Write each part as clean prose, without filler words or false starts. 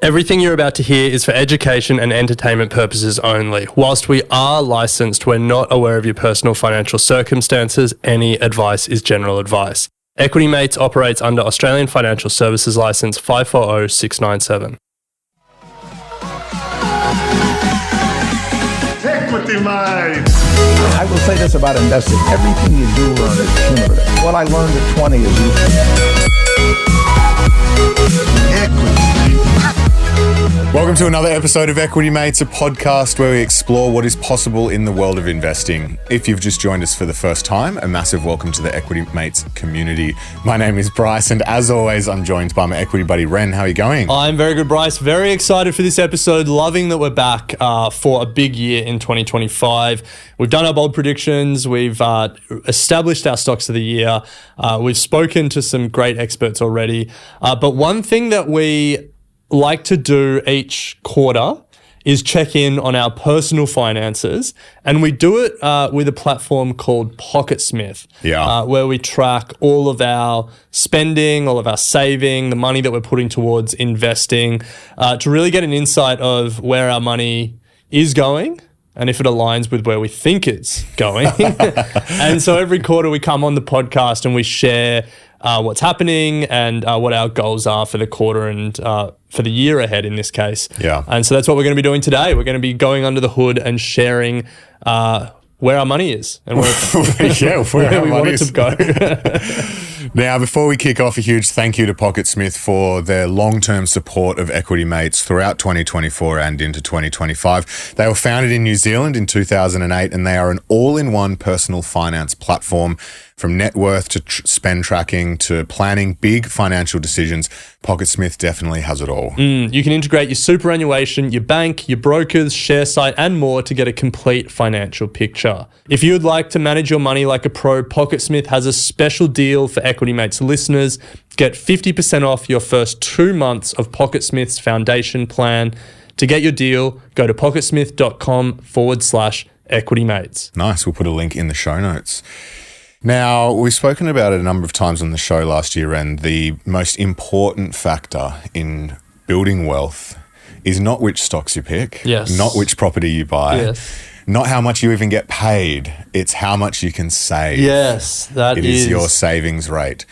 Everything you're about to hear is for education and entertainment purposes only. Whilst we are licensed, we're not aware of your personal financial circumstances. Any advice is general advice. Equity Mates operates under Australian Financial Services Licence 540697. Equity Mates! I will say this about investing. Everything you do learn is cumulative. What I learned at 20 is useful. Welcome to another episode of Equity Mates, a podcast where we explore what is possible in the world of investing. If you've just joined us for the first time, a massive welcome to the Equity Mates community. My name is Bryce, and as always, I'm joined by my equity buddy, Ren. How are you going? I'm very good, Bryce. Very excited for this episode. Loving that we're back for a big year in 2025. We've done our bold predictions. We've established our stocks of the year. We've spoken to some great experts already. But one thing that we like to do each quarter is check in on our personal finances, and we do it with a platform called PocketSmith, where we track all of our spending, all of our saving, the money that we're putting towards investing, to really get an insight of where our money is going and if it aligns with where we think it's going. And so every quarter we come on the podcast and we share what's happening and what our goals are for the quarter and for the year ahead in this case. Yeah. And so that's what we're going to be doing today. We're going to be going under the hood and sharing where our money is and where we want it to go. Now, before we kick off, a huge thank you to PocketSmith for their long-term support of Equity Mates throughout 2024 and into 2025. They were founded in New Zealand in 2008, and they are an all-in-one personal finance platform. From net worth to spend tracking to planning big financial decisions, PocketSmith definitely has it all. You can integrate your superannuation, your bank, your brokers, share site, and more to get a complete financial picture. If you would like to manage your money like a pro, PocketSmith has a special deal for Equity Mates listeners. Get 50% off your first 2 months of PocketSmith's foundation plan. To get your deal, go to pocketsmith.com/equitymates. Nice. We'll put a link in the show notes. Now, we've spoken about it a number of times on the show last year, and the most important factor in building wealth is not which stocks you pick, not which property you buy, not how much you even get paid. It's how much you can save. Yes, it is your savings rate.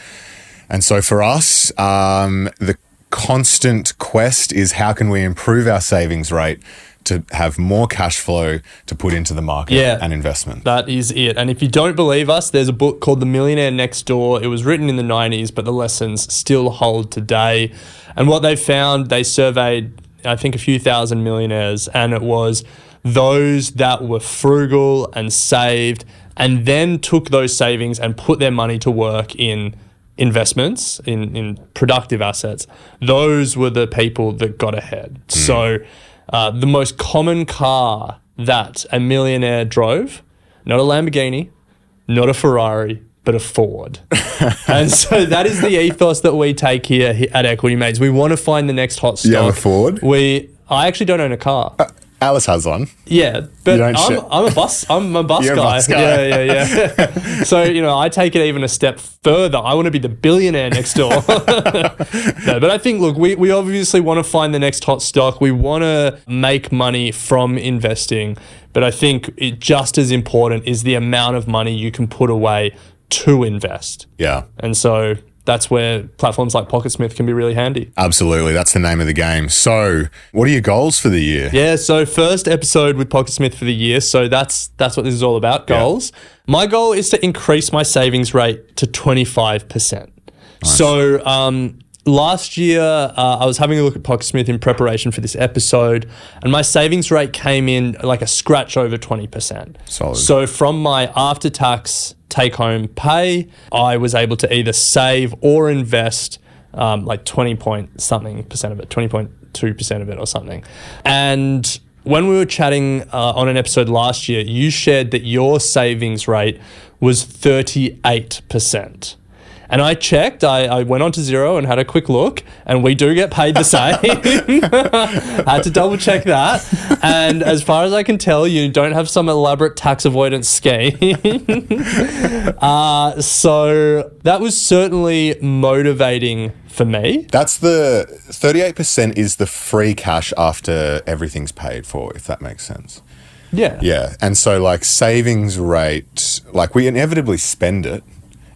And so for us, the constant quest is how can we improve our savings rate to have more cash flow to put into the market and investment. That is it. And if you don't believe us, there's a book called The Millionaire Next Door. It was written in the 90s, but the lessons still hold today. And what they found, they surveyed, I think, a few thousand millionaires, and it was those that were frugal and saved and then took those savings and put their money to work in investments, in productive assets. Those were the people that got ahead. So the most common car that a millionaire drove, not a Lamborghini, not a Ferrari, but a Ford. And so that is the ethos that we take here at Equity Mates. We want to find the next hot stock. You have a Ford? I actually don't own a car. Alice has one. Yeah, but I'm a bus guy. You're a bus guy. Yeah. So, I take it even a step further. I want to be the billionaire next door. No, but I think, look, we obviously want to find the next hot stock. We want to make money from investing. But I think just as important is the amount of money you can put away to invest. Yeah. And so that's where platforms like PocketSmith can be really handy. Absolutely. That's the name of the game. So what are your goals for the year? Yeah, so first episode with PocketSmith for the year. So that's what this is all about, goals. Yeah. My goal is to increase my savings rate to 25%. Nice. So last year, I was having a look at PocketSmith in preparation for this episode, and my savings rate came in like a scratch over 20%. Solid. So from my after-tax take-home pay, I was able to either save or invest like 20.something% of it, 20.2% of it or something. And when we were chatting on an episode last year, you shared that your savings rate was 38%. And I checked, I went on to Xero and had a quick look, and we do get paid the same. Had to double check that. And as far as I can tell, you don't have some elaborate tax avoidance scheme. So that was certainly motivating for me. That's the 38% is the free cash after everything's paid for, if that makes sense. Yeah. Yeah. And so like savings rate, like we inevitably spend it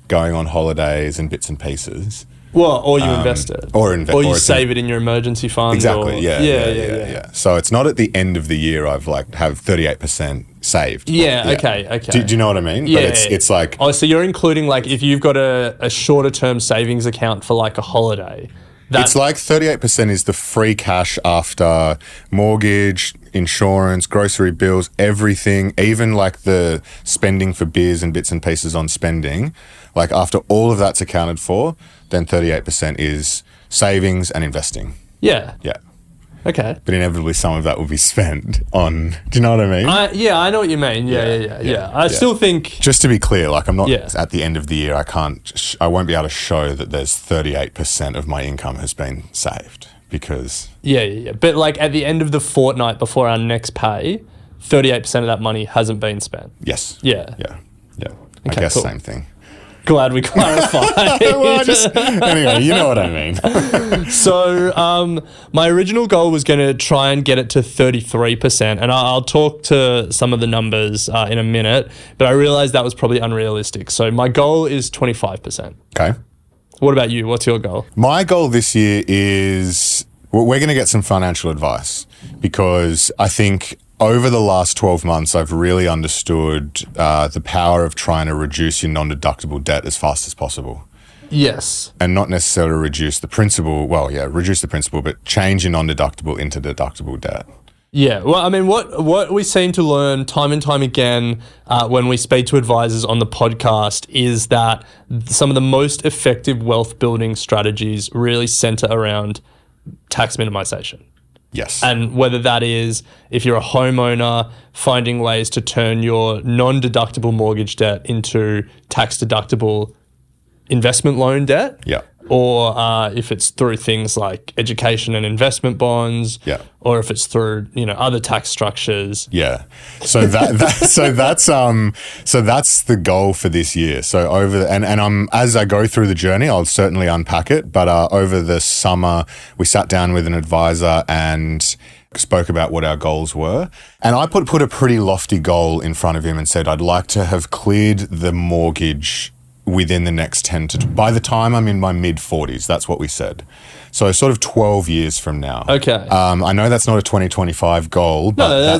going on holidays and bits and pieces. Well, or you invest it. Or you save it in your emergency fund. Exactly. Yeah. So it's not at the end of the year I've like have 38% saved. Yeah. Okay. Do you know what I mean? Yeah. But it's like... Oh, so you're including like if you've got a shorter term savings account for like a holiday. It's like 38% is the free cash after mortgage, insurance, grocery bills, everything, even like the spending for beers and bits and pieces on spending. Like after all of that's accounted for, then 38% is savings and investing. Yeah. Yeah. Okay. But inevitably some of that will be spent on, do you know what I mean? I know what you mean. Yeah. I still think... Just to be clear, like I'm not at the end of the year, I won't be able to show that there's 38% of my income has been saved because... Yeah. But like at the end of the fortnight before our next pay, 38% of that money hasn't been spent. Yes. Yeah. I Okay, guess cool. Same thing. Glad we clarified. Anyway, you know what I mean. So my original goal was going to try and get it to 33%, and I'll talk to some of the numbers in a minute, but I realized that was probably unrealistic. So my goal is 25%. Okay. What about you? What's your goal? My goal this year is we're going to get some financial advice because I think over the last 12 months, I've really understood the power of trying to reduce your non-deductible debt as fast as possible. Yes. And not necessarily reduce the principal. Well, yeah, reduce the principal, but change your non-deductible into deductible debt. Yeah. Well, I mean, what we seem to learn time and time again when we speak to advisors on the podcast is that some of the most effective wealth building strategies really center around tax minimization. Yes. And whether that is, if you're a homeowner, finding ways to turn your non-deductible mortgage debt into tax-deductible investment loan debt. Yeah. Or if it's through things like education and investment bonds. Yeah. Or if it's through, other tax structures. Yeah. So that's the goal for this year. So as I go through the journey, I'll certainly unpack it. But over the summer, we sat down with an advisor and spoke about what our goals were. And I put a pretty lofty goal in front of him and said, I'd like to have cleared the mortgage within the next by the time I'm in my mid-40s. That's what we said. So sort of 12 years from now. Okay. I know that's not a 2025 goal, but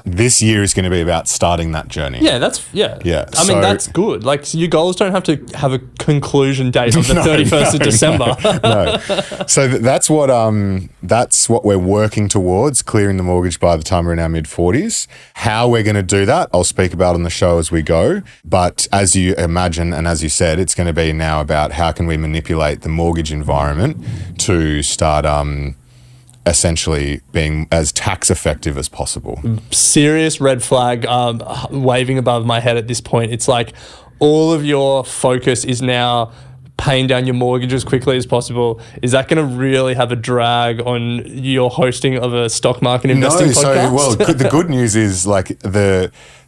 this year is going to be about starting that journey. Yeah, I mean, that's good. Like, your goals don't have to have a conclusion date of the 31st of December. No. So that's what we're working towards, clearing the mortgage by the time we're in our mid-40s. How we're going to do that, I'll speak about on the show as we go. But as you imagine, and as you said, it's going to be now about how can we manipulate the mortgage environment to start essentially being as tax effective as possible. Serious red flag waving above my head at this point. It's like all of your focus is now paying down your mortgage as quickly as possible. Is that going to really have a drag on your hosting of a stock market investing podcast? The good news is like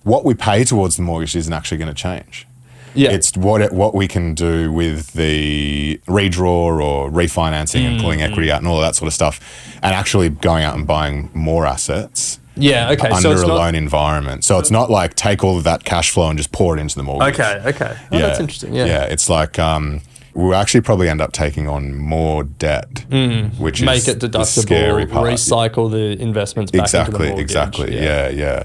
what we pay towards the mortgage isn't actually going to change. Yeah. It's what we can do with the redraw or refinancing and pulling equity out and all of that sort of stuff, and actually going out and buying more assets. Yeah, okay. Under a loan environment. So it's not like take all of that cash flow and just pour it into the mortgage. Okay. Oh, that's interesting. Yeah, it's like we'll actually probably end up taking on more debt, which is make it deductible, the scary part. Recycle the investments back into the mortgage. Exactly. Yeah.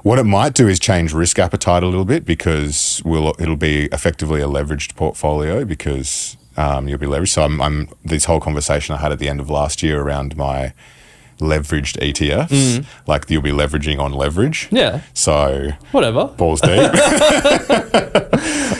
What it might do is change risk appetite a little bit because it'll be effectively a leveraged portfolio because you'll be leveraged. So this whole conversation I had at the end of last year around my leveraged ETFs, like you'll be leveraging on leverage. Yeah. So whatever. Balls deep.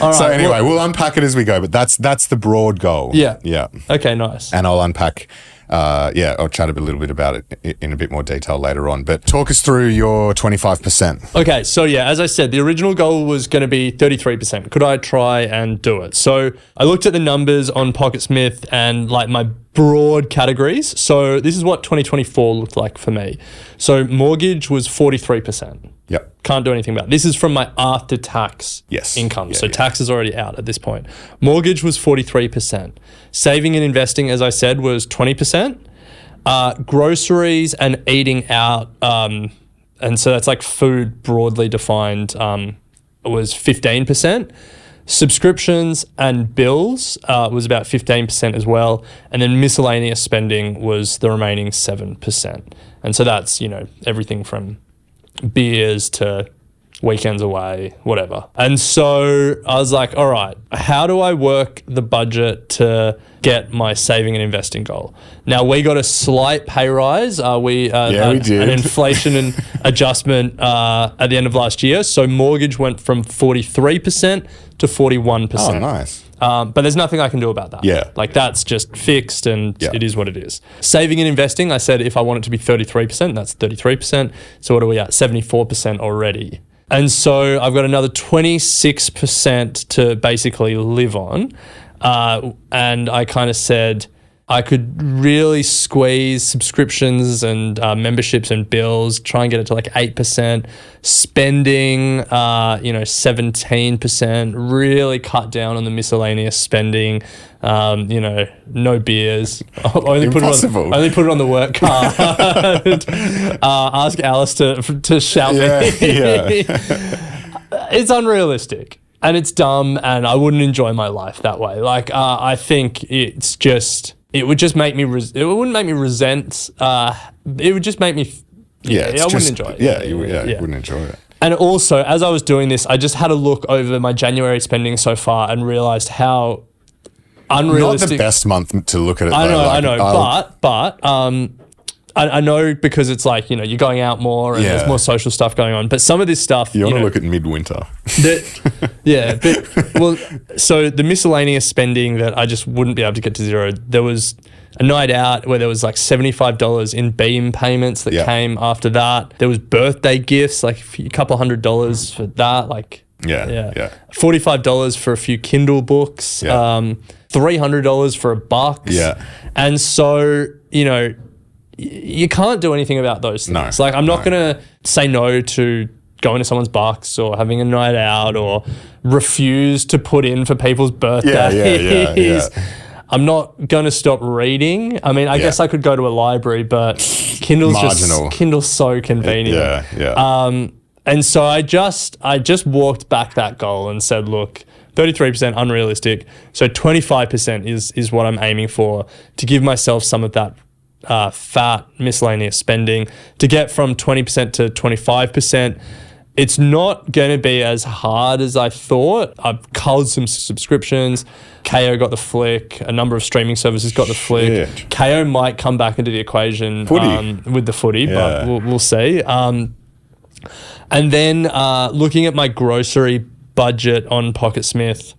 All right, so anyway, we'll unpack it as we go, but that's the broad goal. Yeah. Yeah. Okay, nice. And I'll unpack I'll chat a little bit about it in a bit more detail later on. But talk us through your 25%. Okay, so as I said, the original goal was going to be 33%. Could I try and do it? So I looked at the numbers on PocketSmith and like my broad categories. So this is what 2024 looked like for me. So mortgage was 43%. Yep. Can't do anything about it. This is from my after-tax income. So tax is already out at this point. Mortgage was 43%. Saving and investing, as I said, was 20%. Groceries and eating out, and so that's like food broadly defined, was 15%. Subscriptions and bills was about 15% as well. And then miscellaneous spending was the remaining 7%. And so that's, everything from beers to weekends away, whatever. And so I was like, all right, how do I work the budget to get my saving and investing goal? Now, we got a slight pay rise. We did. An inflation and adjustment at the end of last year. So mortgage went from 43% to 41%. Oh, nice. But there's nothing I can do about that. Yeah. Like that's just fixed and it is what it is. Saving and investing, I said if I want it to be 33%, that's 33%. So what are we at? 74% already. And so I've got another 26% to basically live on. And I kind of said I could really squeeze subscriptions and memberships and bills, try and get it to like 8%, spending, 17%, really cut down on the miscellaneous spending, no beers. Impossible. Only put it on the work card. Ask Alice to shout me. It's unrealistic. And it's dumb, and I wouldn't enjoy my life that way. Like, I think it would just make me, it wouldn't make me resent, it would just make me, I wouldn't enjoy it. You wouldn't enjoy it. And also, as I was doing this, I just had a look over my January spending so far and realized how unrealistic. Not the best month to look at it. I know, but I know because it's like, you're going out more and there's more social stuff going on. But some of this stuff... You want to look at midwinter. So the miscellaneous spending that I just wouldn't be able to get to zero, there was a night out where there was like $75 in Beam payments that came after that. There was birthday gifts, like a couple $100 for that. Like, $45 for a few Kindle books, $300 for a box. Yeah. And so, you can't do anything about those things. I'm not going to say no to going to someone's box or having a night out or refuse to put in for people's birthdays. I'm not going to stop reading. I mean, I guess I could go to a library, but Kindle's so convenient. And so I just walked back that goal and said, look, 33% unrealistic. So 25% is what I'm aiming for to give myself some of that fat miscellaneous spending to get from 20% to 25%. It's not going to be as hard as I thought. I've culled some subscriptions. KO got the flick. A number of streaming services got the flick. KO might come back into the equation with the footy, but we'll see. And then looking at my grocery budget on PocketSmith,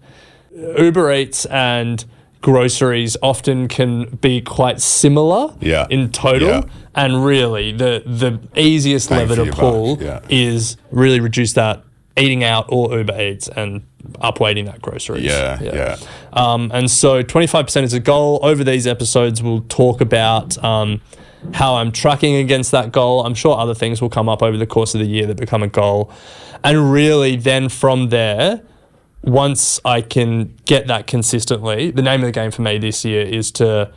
Uber Eats and groceries often can be quite similar in total. And really, the easiest lever to pull is really reduce that eating out or Uber Eats and upweighting that groceries. And so 25% is a goal. Over these episodes, we'll talk about how I'm tracking against that goal. I'm sure other things will come up over the course of the year that become a goal. And really, then from there, once I can get that consistently, the name of the game for me this year is to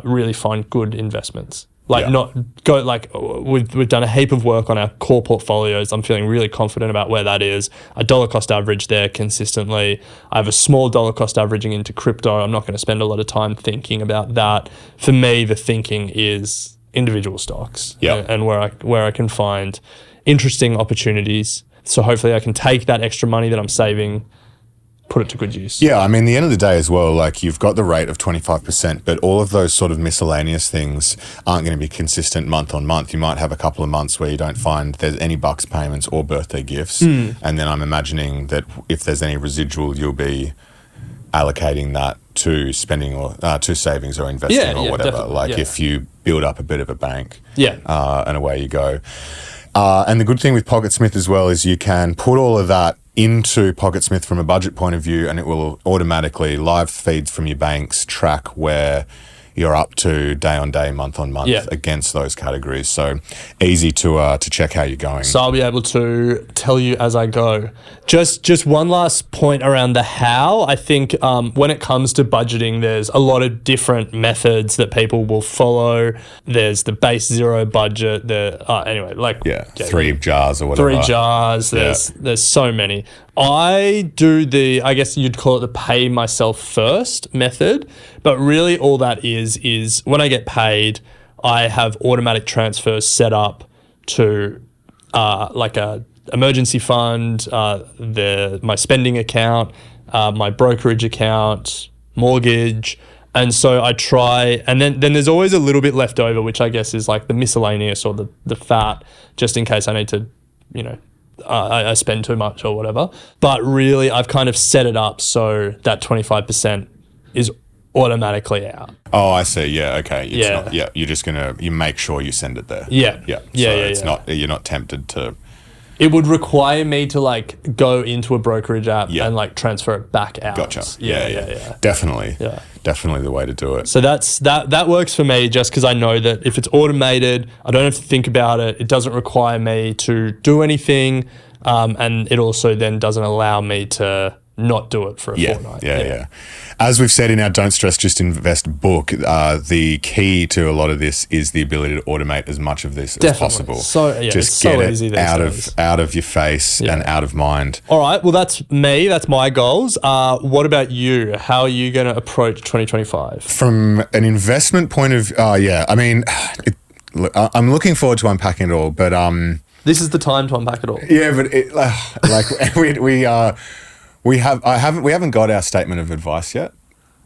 really find good investments. Not go we've done a heap of work on our core portfolios. I'm feeling really confident about where that is. A dollar cost average there consistently. I have a small dollar cost averaging into crypto. I'm not going to spend a lot of time thinking about that. For me, the thinking is individual stocks and where I can find interesting opportunities. So hopefully I can take that extra money that I'm saving, put it to good use. Yeah, I mean, the end of the day as well, like you've got the rate of 25%, but all of those sort of miscellaneous things aren't going to be consistent month on month. You might have a couple of months where you don't find there's any bucks payments or birthday gifts. And then I'm imagining that if there's any residual, you'll be allocating that to spending or to savings or investing or whatever. Definitely. Like if you build up a bit of a bank, and away you go. And the good thing with PocketSmith as well is you can put all of that into PocketSmith from a budget point of view, and it will automatically live feeds from your banks track where you're up to day on day, month on month against those categories. So easy to check how you're going. So I'll be able to tell you as I go. Just one last point around the how. I think when it comes to budgeting, there's a lot of different methods that people will follow. There's the base zero budget. Three jars or whatever. 3 jars. There's so many. I do I guess you'd call it the pay myself first method, but really all that is when I get paid, I have automatic transfers set up to like a emergency fund, my spending account, my brokerage account, mortgage. And so I try, and then there's always a little bit left over, which I guess is like the miscellaneous or the fat, just in case I need to, I spend too much or whatever. But really, I've kind of set it up so that 25% is automatically out. Oh, I see. Yeah. Okay. You're just you make sure you send it there. Yeah. It's not, you're not tempted to. It would require me to like go into a brokerage app and like transfer it back out. Gotcha. Yeah. Definitely. Yeah. Definitely the way to do it. So that works for me, just because I know that if it's automated, I don't have to think about it. It doesn't require me to do anything, and it also then doesn't allow me to not do it for a fortnight. Yeah. As we've said in our Don't Stress, Just Invest book, the key to a lot of this is the ability to automate as much of this as possible. Just get it out of your face and out of mind. All right. Well, that's me. That's my goals. What about you? How are you going to approach 2025? From an investment point of I mean, I'm looking forward to unpacking it all, but this is the time to unpack it all. Yeah, but we haven't got our statement of advice yet.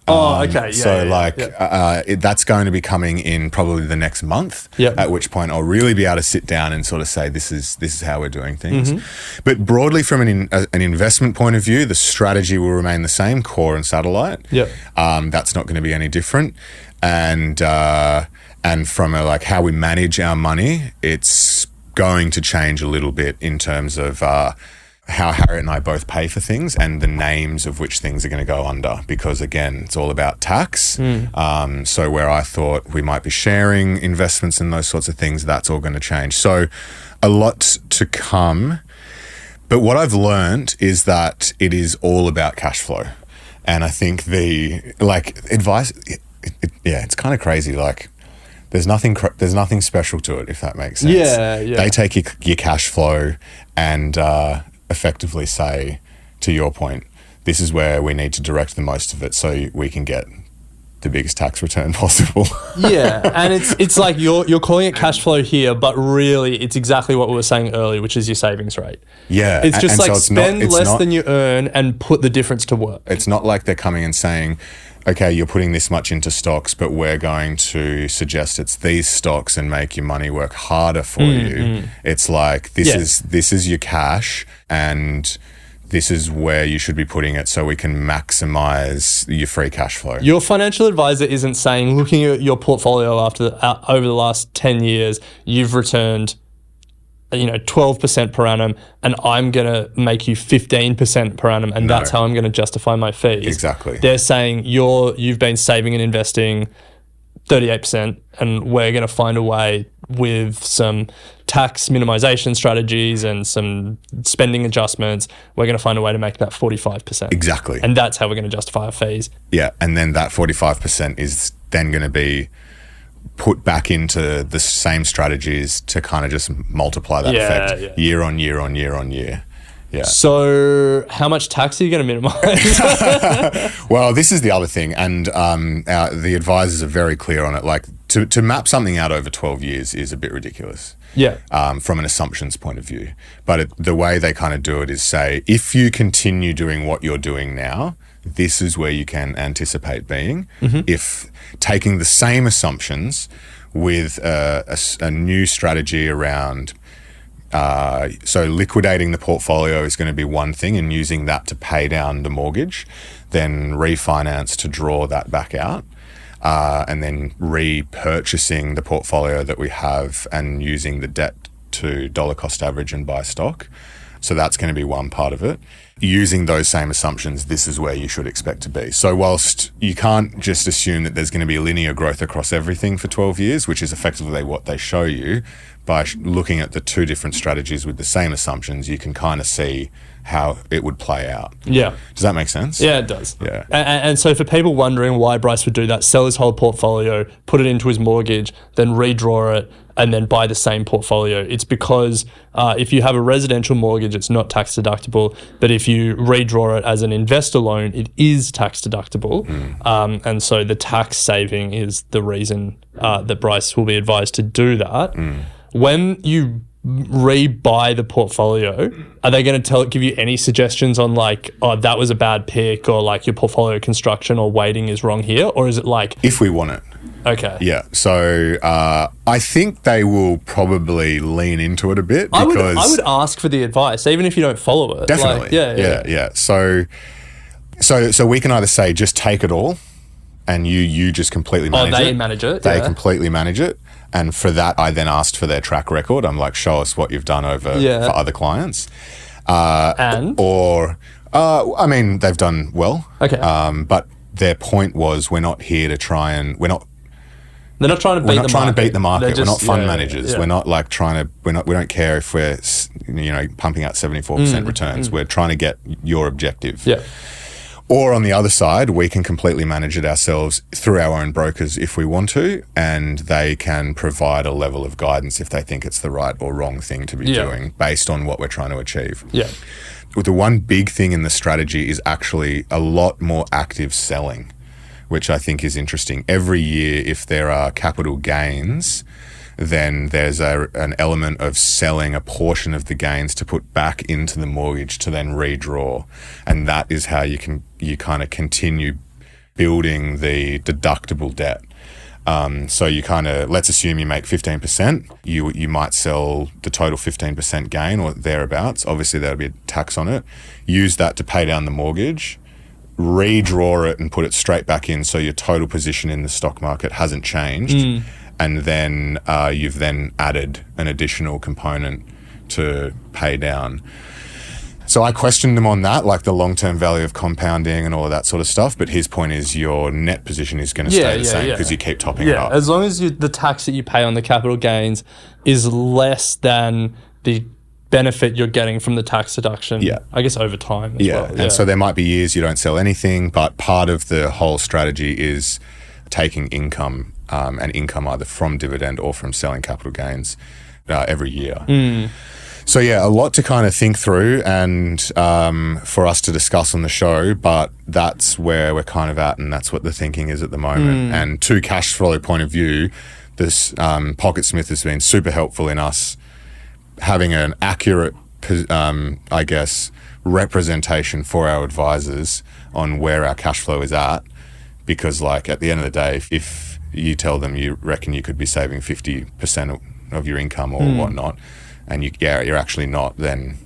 Okay. That's going to be coming in probably the next month. Yep. At which point I'll really be able to sit down and sort of say this is how we're doing things. But broadly, from an investment point of view, the strategy will remain the same: core and satellite. Yep. That's not going to be any different. And from how we manage our money, it's going to change a little bit in terms of how Harriet and I both pay for things and the names of which things are going to go under, because again, it's all about tax. So where I thought we might be sharing investments and those sorts of things, that's all going to change. So a lot to come. But what I've learned is that it is all about cash flow. And I think the advice, it's kind of crazy. Like there's nothing special to it, if that makes sense. Yeah. They take your cash flow and effectively say, to your point, this is where we need to direct the most of it so we can get the biggest tax return possible. Yeah, and it's like you're calling it cash flow here, but really it's exactly what we were saying earlier, which is your savings rate. Yeah. It's just spend less than you earn and put the difference to work. It's not like they're coming and saying, okay, you're putting this much into stocks, but we're going to suggest it's these stocks and make your money work harder for you. It's like this is your cash, and this is where you should be putting it so we can maximize your free cash flow. Your financial advisor isn't saying, looking at your portfolio over the last 10 years, you've returned 12% per annum, and I'm going to make you 15% per annum, and that's how I'm going to justify my fees. Exactly. They're saying you've been saving and investing 38%, and we're going to find a way with some tax minimization strategies and some spending adjustments, we're going to find a way to make that 45%. Exactly. And that's how we're going to justify our fees. Yeah, and then that 45% is then going to be put back into the same strategies to kind of just multiply that effect year on year on year on year. Yeah. So how much tax are you going to minimize? Well, this is the other thing, and the advisors are very clear on it. Like to map something out over 12 years is a bit ridiculous. Yeah. From an assumptions point of view. But the way they kind of do it is say, if you continue doing what you're doing now, this is where you can anticipate being. If taking the same assumptions with a new strategy around So liquidating the portfolio is going to be one thing, and using that to pay down the mortgage, then refinance to draw that back out, and then repurchasing the portfolio that we have and using the debt to dollar cost average and buy stock. So that's going to be one part of it. Using those same assumptions, this is where you should expect to be. So whilst you can't just assume that there's going to be linear growth across everything for 12 years, which is effectively what they show you, by looking at the two different strategies with the same assumptions, you can kind of see how it would play out. Yeah. Does that make sense? Yeah, it does. Yeah. And so for people wondering why Bryce would do that, sell his whole portfolio, put it into his mortgage, then redraw it, and then buy the same portfolio. It's because if you have a residential mortgage, it's not tax deductible. But if you redraw it as an investor loan, it is tax deductible. And so the tax saving is the reason that Bryce will be advised to do that. When you rebuy the portfolio, are they going to give you any suggestions on like, oh, that was a bad pick, or like your portfolio construction or weighting is wrong here? Or is it like... If we want it. Okay. Yeah. So I think they will probably lean into it a bit, because I would ask for the advice, even if you don't follow it. Definitely. Like, yeah. So we can either say just take it all, and you just completely manage it. Oh, they manage it. They completely manage it. And for that, I then asked for their track record. I'm like, show us what you've done over for other clients. I mean, they've done well. Okay. But their point was, we're not here to try and they're not trying to beat the market. We're not trying to beat the market. Just, we're not fund managers. Yeah. We're not like we don't care if we're pumping out 74% returns. We're trying to get your objective. Yeah. Or on the other side, we can completely manage it ourselves through our own brokers if we want to, and they can provide a level of guidance if they think it's the right or wrong thing to be doing based on what we're trying to achieve. Yeah. The one big thing in the strategy is actually a lot more active selling, which I think is interesting. Every year, if there are capital gains, then there's an element of selling a portion of the gains to put back into the mortgage to then redraw. And that is how you kind of continue building the deductible debt. So you kind of, let's assume you make 15%, you might sell the total 15% gain or thereabouts. Obviously there'll be a tax on it. Use that to pay down the mortgage, redraw it and put it straight back in, so your total position in the stock market hasn't changed. And then you've then added an additional component to pay down. So I questioned him on that, like the long-term value of compounding and all of that sort of stuff. But his point is your net position is going to stay the same because you keep topping it up. As long as the tax that you pay on the capital gains is less than the benefit you're getting from the tax deduction, I guess over time as well. And so there might be years you don't sell anything, but part of the whole strategy is taking income and income either from dividend or from selling capital gains every year. So a lot to kind of think through and for us to discuss on the show, but that's where we're kind of at, and that's what the thinking is at the moment. And to cash flow point of view, this PocketSmith has been super helpful in us having an accurate, I guess, representation for our advisors on where our cash flow is at. Because like at the end of the day, if you tell them you reckon you could be saving 50% of your income or whatnot, and you're actually not, then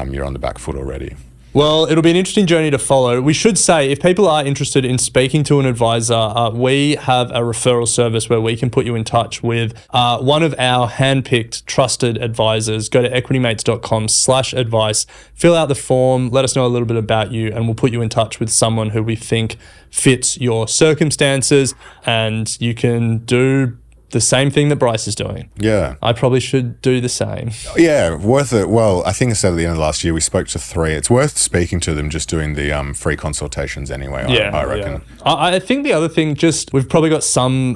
you're on the back foot already. Well, it'll be an interesting journey to follow. We should say, if people are interested in speaking to an advisor, we have a referral service where we can put you in touch with one of our handpicked, trusted advisors. Go to equitymates.com/advice, fill out the form, let us know a little bit about you, and we'll put you in touch with someone who we think fits your circumstances, and you can do the same thing that Bryce is doing. Yeah. I probably should do the same. Yeah, worth it. Well, I think I said at the end of last year, we spoke to 3. It's worth speaking to them, just doing the free consultations anyway, I reckon. Yeah. I think the other thing, we've probably got some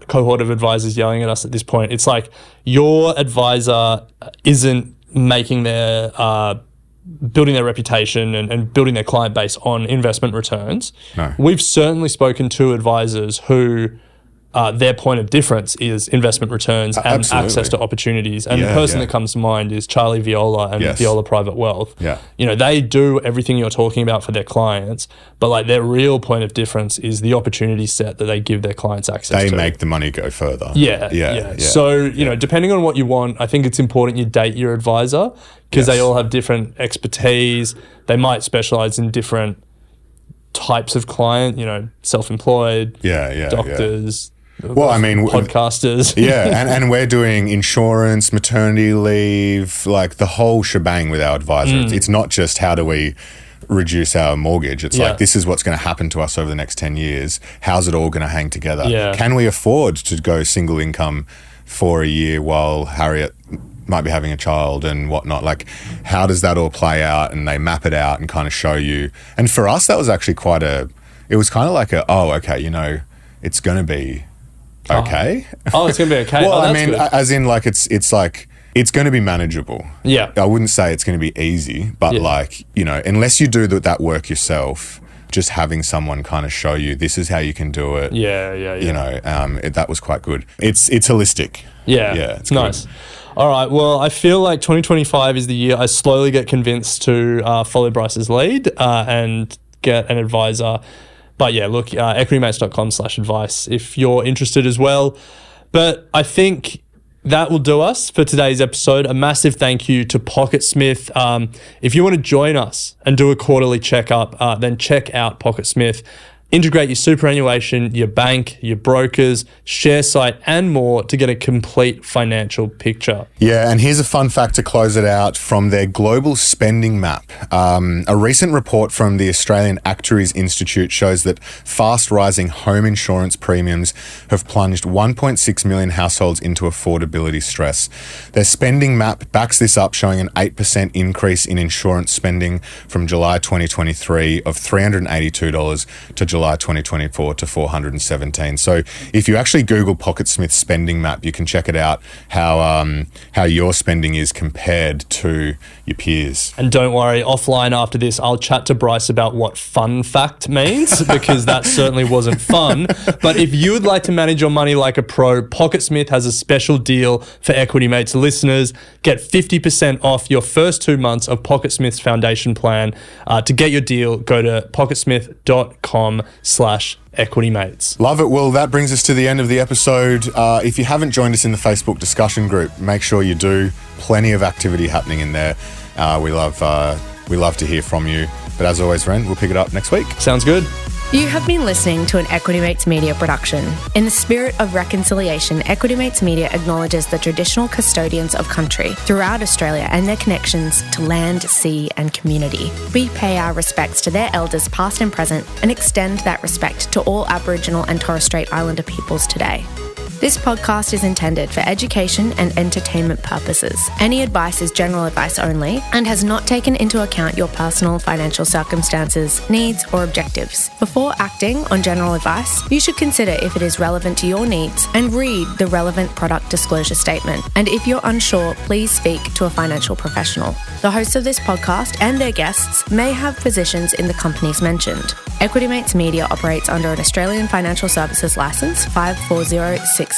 cohort of advisors yelling at us at this point. It's like, your advisor isn't making their... building their reputation and building their client base on investment returns. No. We've certainly spoken to advisors who their point of difference is investment returns and Absolutely. access to opportunities. And the person that comes to mind is Charlie Viola and Viola Private Wealth. Yeah. You know, they do everything you're talking about for their clients, but like their real point of difference is the opportunity set that they give their clients access to. They make the money go further. Yeah. So, you know, depending on what you want, I think it's important you date your advisor because they all have different expertise. They might specialize in different types of client, you know, self-employed, doctors, Well, I mean, podcasters. and we're doing insurance, maternity leave, like the whole shebang with our advisor. It's not just how do we reduce our mortgage. It's like, this is what's going to happen to us over the next 10 years. How's it all going to hang together? Yeah. Can we afford to go single income for a year while Harriet might be having a child and whatnot? Like, how does that all play out? And they map it out and kind of show you. And for us, that was actually it was kind of like you know, it's going to be okay. Oh, it's going to be okay. Well, I mean, good. as in like, it's like, it's going to be manageable. Yeah. I wouldn't say it's going to be easy, but like, you know, unless you do that work yourself, just having someone kind of show you this is how you can do it. Yeah. You know, that was quite good. It's holistic. Yeah. It's nice. good. All right. Well, I feel like 2025 is the year I slowly get convinced to follow Bryce's lead and get an advisor. But yeah, look, equitymates.com/advice if you're interested as well. But I think that will do us for today's episode. A massive thank you to PocketSmith. If you want to join us and do a quarterly checkup, then check out PocketSmith. Integrate your superannuation, your bank, your brokers, share site, and more to get a complete financial picture. Yeah, and here's a fun fact to close it out from their global spending map. A recent report from the Australian Actuaries Institute shows that fast rising home insurance premiums have plunged 1.6 million households into affordability stress. Their spending map backs this up, showing an 8% increase in insurance spending from July 2023 of $382 to July 2024 to $417. So if you actually Google PocketSmith spending map, you can check it out how your spending is compared to your peers. And don't worry, offline after this, I'll chat to Bryce about what fun fact means because that certainly wasn't fun. But if you would like to manage your money like a pro, PocketSmith has a special deal for Equity Mates listeners. Get 50% off your first 2 months of PocketSmith's foundation plan. To get your deal, go to pocketsmith.com/equitymates. Love it. Well, that brings us to the end of the episode. If you haven't joined us in the Facebook discussion group, make sure you do. Plenty of activity happening in there. We love to hear from you. But as always, Ren, we'll pick it up next week. Sounds good. You have been listening to an Equity Mates Media production. In the spirit of reconciliation, Equity Mates Media acknowledges the traditional custodians of country throughout Australia and their connections to land, sea and community. We pay our respects to their elders past and present and extend that respect to all Aboriginal and Torres Strait Islander peoples today. This podcast is intended for education and entertainment purposes. Any advice is general advice only and has not taken into account your personal financial circumstances, needs, or objectives. Before acting on general advice, you should consider if it is relevant to your needs and read the relevant product disclosure statement. And if you're unsure, please speak to a financial professional. The hosts of this podcast and their guests may have positions in the companies mentioned. Equity Mates Media operates under an Australian Financial Services Licence 540697.